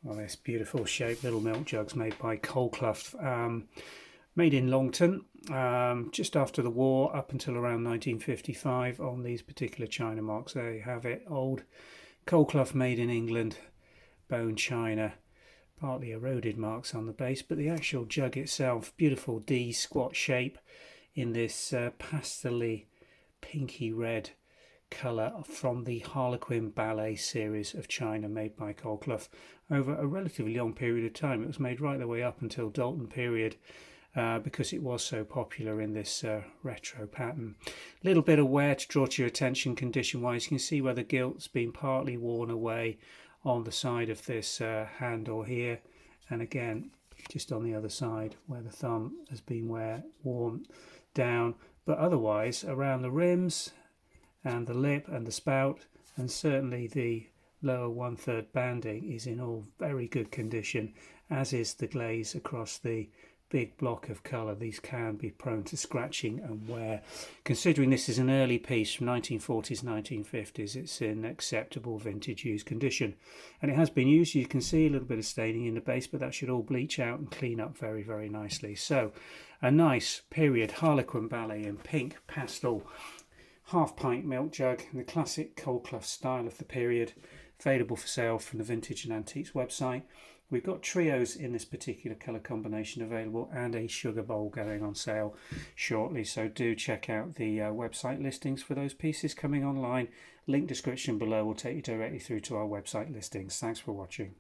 Well, this beautiful shaped little milk jugs made by Colclough, made in Longton, just after the war, up until around 1955. On these particular china marks, there you have it. Old Colclough made in England, bone china, partly eroded marks on the base, but the actual jug itself, beautiful D squat shape in this pastel-y pinky red colour from the Harlequin Ballet series of china made by Colclough over a relatively long period of time. It was made right the way up until Dalton period because it was so popular in this retro pattern. A little bit of wear to draw to your attention condition wise. You can see where the gilt's been partly worn away on the side of this handle here, and again just on the other side where the thumb has been worn down, but otherwise around the rims and the lip and the spout, and certainly the lower 1/3 banding is in all very good condition, as is the glaze across the big block of colour. These can be prone to scratching and wear. Considering this is an early piece from 1940s, 1950s, it's in acceptable vintage used condition. And it has been used. You can see a little bit of staining in the base, but that should all bleach out and clean up very, very nicely. So a nice period Harlequin Ballet in pink pastel half-pint milk jug in the classic Colclough style of the period, available for sale from the Vintage and Antiques website. We've got trios in this particular colour combination available and a sugar bowl going on sale shortly, so do check out the website listings for those pieces coming online. Link description below will take you directly through to our website listings. Thanks for watching.